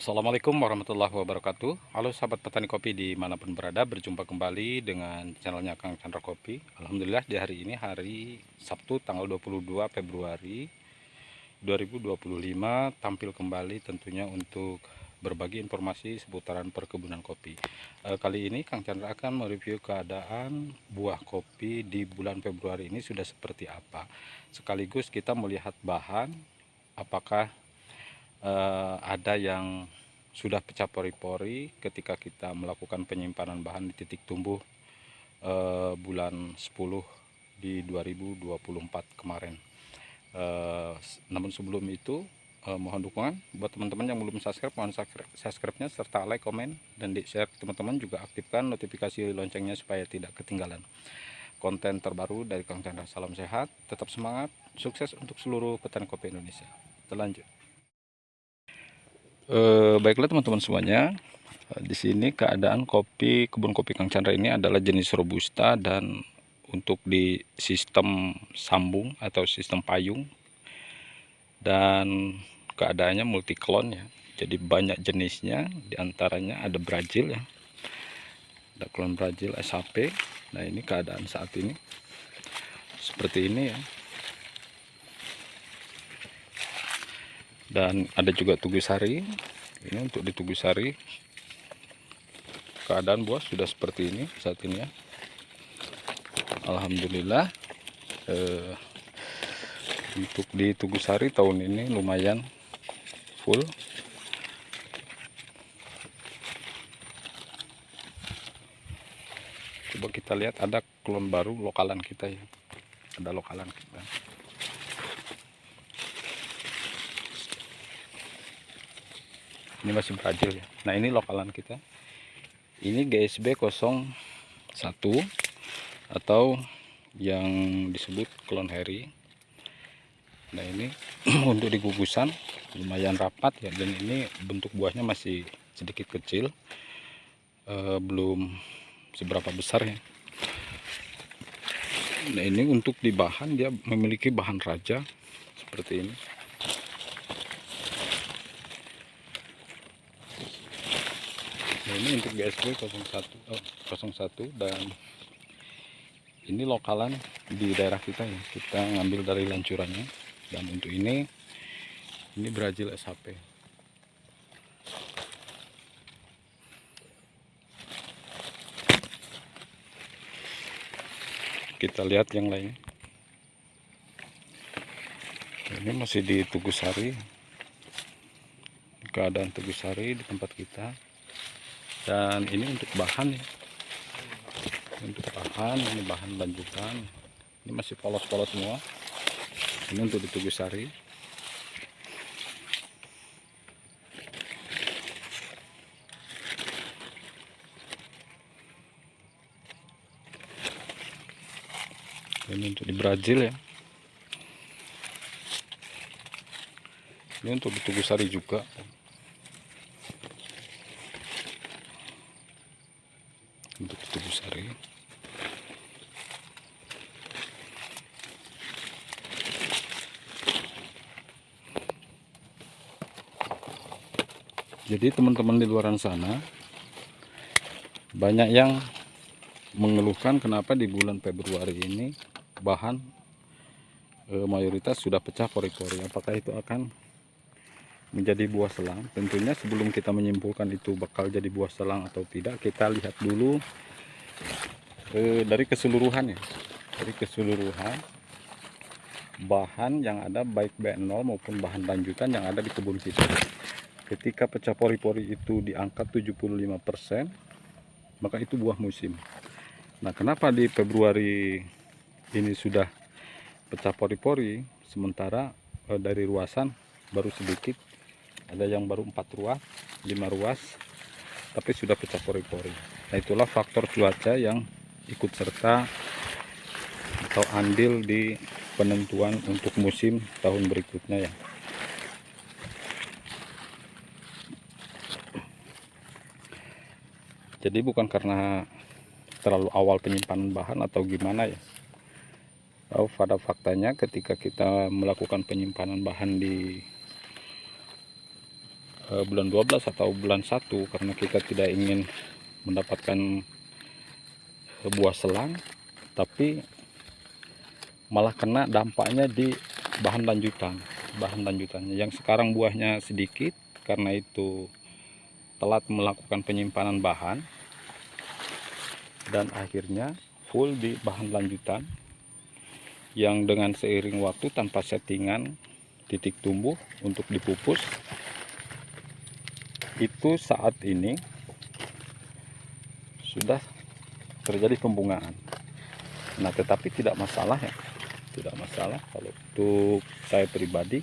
Assalamualaikum warahmatullahi wabarakatuh. Halo sahabat petani kopi dimanapun berada, berjumpa kembali dengan channelnya Kang Chandra Kopi. Alhamdulillah di hari ini hari Sabtu tanggal 22 Februari 2025 tampil kembali tentunya untuk berbagi informasi seputaran perkebunan kopi. Kali ini Kang Chandra akan mereview keadaan buah kopi di bulan Februari ini sudah seperti apa. Sekaligus kita melihat bahan apakah ada yang sudah pecah pori-pori ketika kita melakukan penyimpanan bahan di titik tumbuh bulan 10 di 2024 kemarin. Namun sebelum itu mohon dukungan buat teman-teman yang belum subscribe, mohon subscribe-nya serta like, komen, dan di share teman-teman, juga aktifkan notifikasi loncengnya supaya tidak ketinggalan konten terbaru dari Kang Chandra. Salam sehat, tetap semangat, sukses untuk seluruh petani kopi Indonesia. Terlanjut. Baiklah teman-teman semuanya, di sini keadaan kopi kebun kopi Kang Chandra ini adalah jenis robusta, dan untuk di sistem sambung atau sistem payung, dan keadaannya multiklon ya. Jadi banyak jenisnya, diantaranya ada Brazil ya, ada klon Brazil SHP. Nah ini keadaan saat ini seperti ini ya. Dan ada juga Tugusari. Ini untuk di Tugusari keadaan buah sudah seperti ini saat ini ya. Alhamdulillah untuk di Tugusari tahun ini lumayan full. Coba kita lihat, ada klon baru lokalan kita ya, ada lokalan kita. Ini masih Brazil ya. Nah ini lokalan kita, ini GSB 01 atau yang disebut klon Harry. Nah ini untuk di gugusan lumayan rapat ya, dan ini bentuk buahnya masih sedikit kecil, belum seberapa besar ya. Nah ini untuk di bahan, dia memiliki bahan raja seperti ini. Nah ini untuk GSB 01, dan ini lokalan di daerah kita ya, kita ngambil dari lancurannya. Dan untuk ini Brazil SHP. Kita lihat yang lain. Ini masih di Tugusari, keadaan Tugusari di tempat kita. Dan ini untuk bahan ya, untuk bahan, ini bahan lanjutan, ini masih polos-polos semua. Ini untuk di Tugusari. Ini untuk di Brazil ya. Ini untuk di Tugusari juga. Untuk di Tugusari. Jadi teman-teman di luar sana banyak yang mengeluhkan kenapa di bulan Februari ini bahan mayoritas sudah pecah pori-pori. Apakah itu akan menjadi buah selang? Tentunya sebelum kita menyimpulkan itu bakal jadi buah selang atau tidak, kita lihat dulu dari keseluruhan ya, dari keseluruhan bahan yang ada, baik B0 maupun bahan lanjutan yang ada di kebun kita. Ketika pecah pori-pori itu di angka 75%, maka itu buah musim. Nah kenapa di Februari ini sudah pecah pori-pori, sementara dari ruasan baru sedikit, ada yang baru 4 ruas 5 ruas tapi sudah pecah pori-pori. Nah itulah faktor cuaca yang ikut serta atau andil di penentuan untuk musim tahun berikutnya ya. Jadi bukan karena terlalu awal penyimpanan bahan atau gimana ya. Pada faktanya ketika kita melakukan penyimpanan bahan di bulan 12 atau bulan 1, karena kita tidak ingin mendapatkan buah selang, tapi malah kena dampaknya di bahan lanjutannya yang sekarang buahnya sedikit, karena itu telat melakukan penyimpanan bahan dan akhirnya full di bahan lanjutan yang dengan seiring waktu tanpa settingan titik tumbuh untuk dipupus, itu saat ini sudah terjadi pembungaan. Nah, tetapi tidak masalah ya, tidak masalah kalau untuk saya pribadi,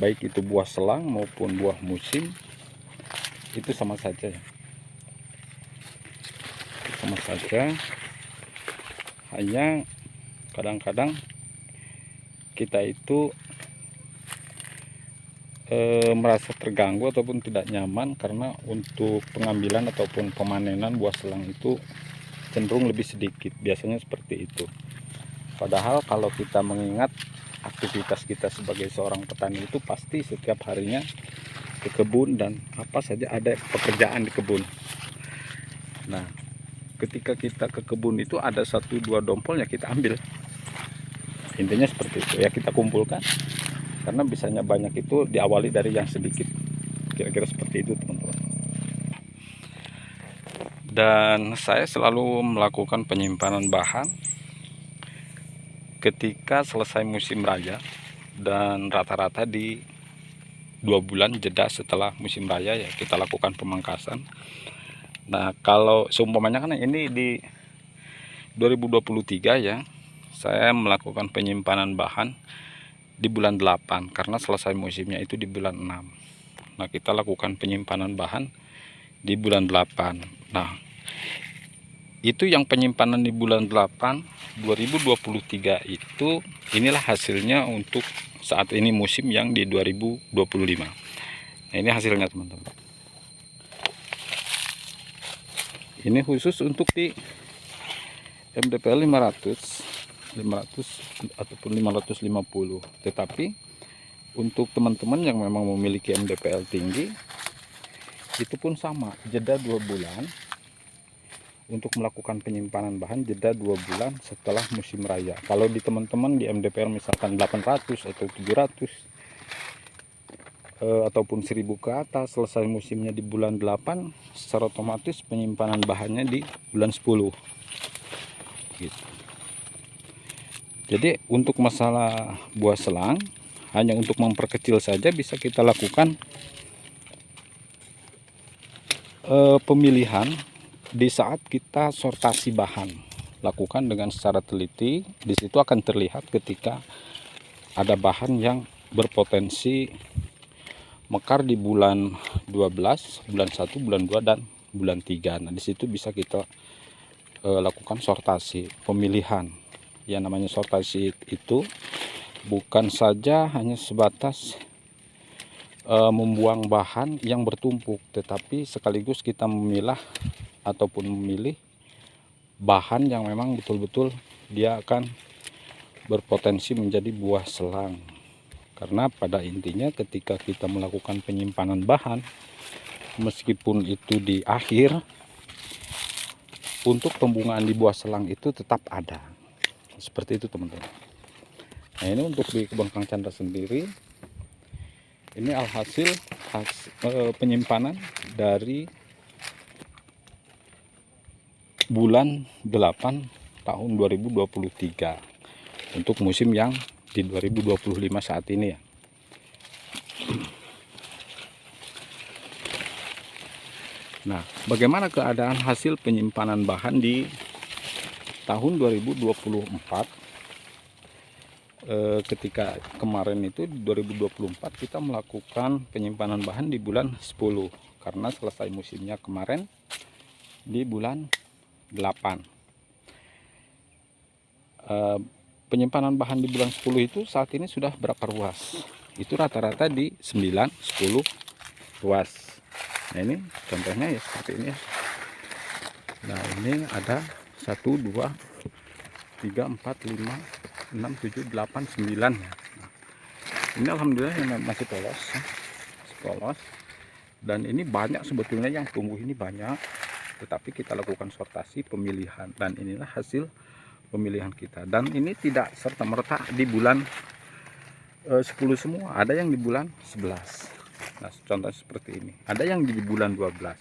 baik itu buah selang maupun buah musim, itu sama saja ya, sama saja. Hanya kadang-kadang kita itu merasa terganggu ataupun tidak nyaman, karena untuk pengambilan ataupun pemanenan buah selang itu cenderung lebih sedikit, biasanya seperti itu. Padahal kalau kita mengingat aktivitas kita sebagai seorang petani itu pasti setiap harinya ke kebun dan apa saja ada pekerjaan di kebun. Nah, ketika kita ke kebun itu ada 1-2 dompol ya kita ambil, intinya seperti itu ya, kita kumpulkan, karena bisanya banyak itu diawali dari yang sedikit, kira-kira seperti itu teman-teman. Dan saya selalu melakukan penyimpanan bahan ketika selesai musim raya, dan rata-rata di 2 bulan jeda setelah musim raya ya kita lakukan pemangkasan. Nah, kalau seumpamanya kan ini di 2023 ya, saya melakukan penyimpanan bahan di bulan 8 karena selesai musimnya itu di bulan 6. Nah, kita lakukan penyimpanan bahan di bulan 8. Nah, itu yang penyimpanan di bulan 8 2023 itu, inilah hasilnya untuk saat ini musim yang di 2025. Nah, ini hasilnya teman-teman. Ini khusus untuk di MDPL 500 ataupun 550. Tetapi untuk teman-teman yang memang memiliki MDPL tinggi, itu pun sama, jeda 2 bulan untuk melakukan penyimpanan bahan, jeda 2 bulan setelah musim raya. Kalau di teman-teman di MDPL misalkan 800 atau 700 ataupun 1000 ke atas, selesai musimnya di bulan 8, secara otomatis penyimpanan bahannya di bulan 10 gitu. Jadi untuk masalah buah selang, hanya untuk memperkecil saja bisa kita lakukan pemilihan di saat kita sortasi bahan. Lakukan dengan secara teliti, di situ akan terlihat ketika ada bahan yang berpotensi mekar di bulan 12, bulan 1, bulan 2 dan bulan 3. Nah, di situ bisa kita lakukan sortasi, pemilihan. Yang namanya sortasi itu bukan saja hanya sebatas membuang bahan yang bertumpuk, tetapi sekaligus kita memilah ataupun memilih bahan yang memang betul-betul dia akan berpotensi menjadi buah selang. Karena pada intinya ketika kita melakukan penyimpanan bahan, meskipun itu di akhir, untuk pembungaan di buah selang itu tetap ada. Seperti itu teman-teman. Nah, ini untuk di kebun Kang Chandra sendiri, ini alhasil penyimpanan dari bulan 8 tahun 2023 untuk musim yang di 2025 saat ini ya. Nah, bagaimana keadaan hasil penyimpanan bahan di tahun 2024? Ketika kemarin itu 2024 kita melakukan penyimpanan bahan di bulan 10, karena selesai musimnya kemarin di bulan 8. Penyimpanan bahan di bulan 10 itu saat ini sudah berapa ruas? Itu rata-rata di 9-10 ruas. Nah, ini contohnya ya seperti ini ya. Nah, ini ada 1, 2, 3, 4, 5, 6, 7, 8, 9 ya. Nah, ini alhamdulillah yang masih polos, polos. Dan ini banyak sebetulnya yang tumbuh ini banyak, tetapi kita lakukan sortasi pemilihan, dan inilah hasil pemilihan kita. Dan ini tidak serta-merta di bulan 10 semua, ada yang di bulan 11. Nah, contoh seperti ini, ada yang di bulan 12.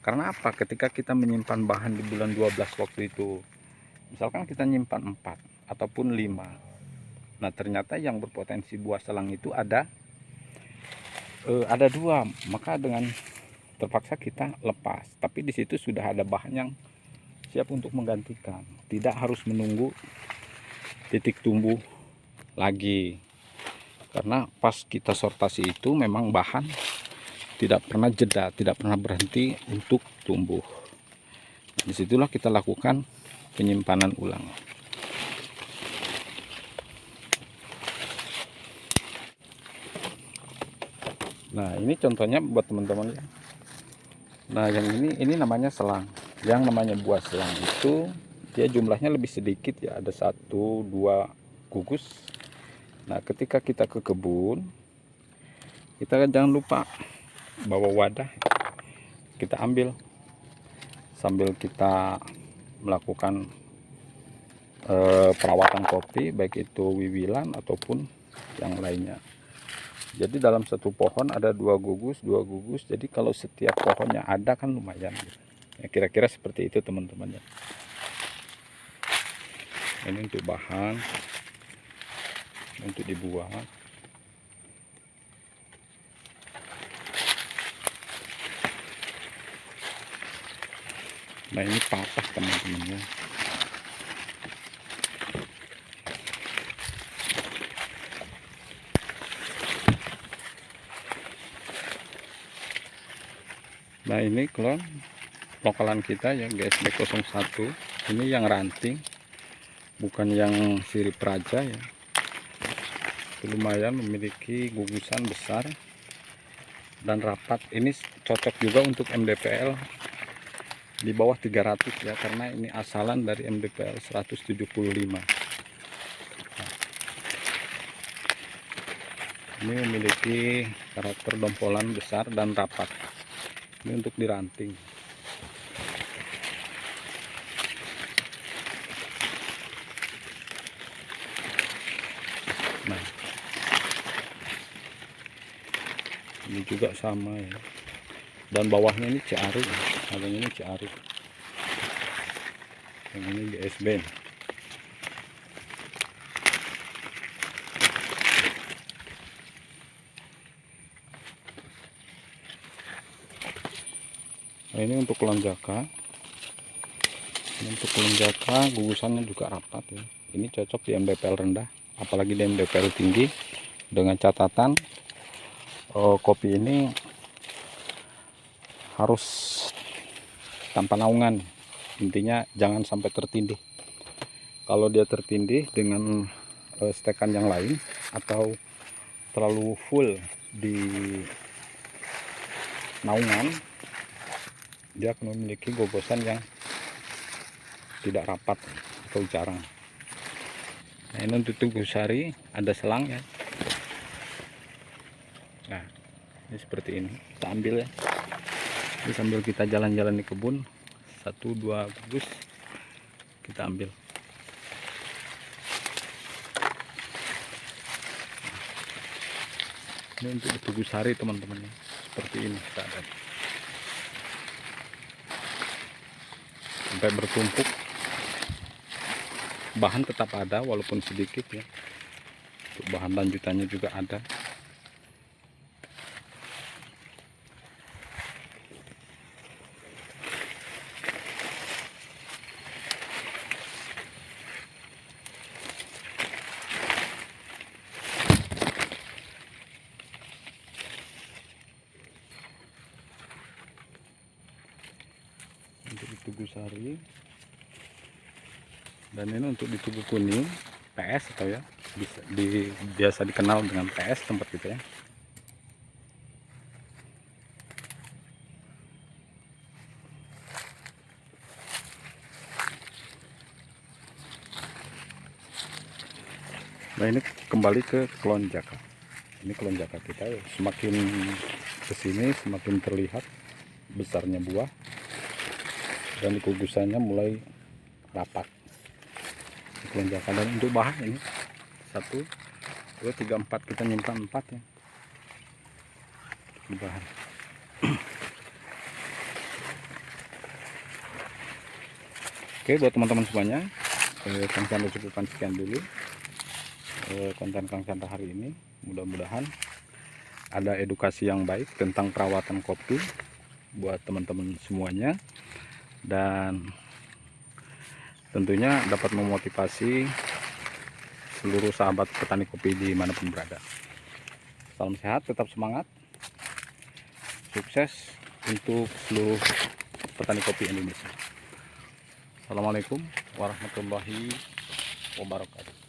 Karena apa? Ketika kita menyimpan bahan di bulan 12 waktu itu, misalkan kita nyimpan 4 ataupun 5, nah ternyata yang berpotensi buah selang itu ada 2, maka dengan terpaksa kita lepas. Tapi di situ sudah ada bahan yang siap untuk menggantikan, tidak harus menunggu titik tumbuh lagi. Karena pas kita sortasi itu memang bahan tidak pernah jeda, tidak pernah berhenti untuk tumbuh. Disitulah kita lakukan penyimpanan ulang. Nah, ini contohnya buat teman-teman ya. Nah, yang ini namanya selang. Yang namanya buah selang itu dia jumlahnya lebih sedikit ya, ada 1-2 gugus. Nah, ketika kita ke kebun, kita jangan lupa bawa wadah, kita ambil sambil kita melakukan perawatan kopi, baik itu wiwilan ataupun yang lainnya. Jadi dalam satu pohon ada 2 gugus, jadi kalau setiap pohonnya ada kan lumayan gitu. Ya, kira-kira seperti itu teman-teman ya. Ini untuk bahan untuk dibuat. Nah, ini patah teman-teman ya. Nah, ini klon lokalan kita ya, GSB 01. Ini yang ranting, bukan yang sirip raja ya. Lumayan memiliki gugusan besar dan rapat. Ini cocok juga untuk MDPL di bawah 300 ya, karena ini asalan dari MDPL 175. Ini memiliki karakter dompolan besar dan rapat. Ini untuk diranting. Nah, ini juga sama ya, dan bawahnya ini Ciarik ya. Adanya ini Ciarik, yang ini GSB. Nah, ini untuk lonjaka. Untuk lonjaka gugusannya juga rapat ya. Ini cocok di MDPL rendah, apalagi di MDPL tinggi, dengan catatan kopi ini harus tanpa naungan. Intinya jangan sampai tertindih. Kalau dia tertindih dengan stekan yang lain atau terlalu full di naungan, dia akan memiliki gogosan yang tidak rapat atau jarang. Nah, ini untuk tugusari ada selang ya. Nah, ini seperti ini, kita ambil ya. Ini sambil kita jalan-jalan di kebun, 1-2 gugus kita ambil. Ini untuk ditugusari teman-teman, seperti ini keadaan. Sampai bertumpuk, bahan tetap ada walaupun sedikit ya. Untuk bahan lanjutannya juga ada. Untuk di tugusari, dan ini untuk di tugu kuning PS atau ya biasa dikenal dengan PS tempat kita ya. Nah, ini kembali ke klon jaka. Ini kelonjakan kita ya. Semakin kesini semakin terlihat besarnya buah dan kugusannya mulai rapat. Kelonjakan, dan untuk bahan ini 1, 2, 3, 4, kita nyimpan 4 ya bahan. Oke, buat teman-teman semuanya, Kang Chandra cukupkan sekian dulu konten Kang Chandra hari ini. Mudah-mudahan ada edukasi yang baik tentang perawatan kopi buat teman-teman semuanya, dan tentunya dapat memotivasi seluruh sahabat petani kopi dimanapun berada. Salam sehat, tetap semangat, sukses untuk seluruh petani kopi Indonesia. Assalamualaikum warahmatullahi wabarakatuh.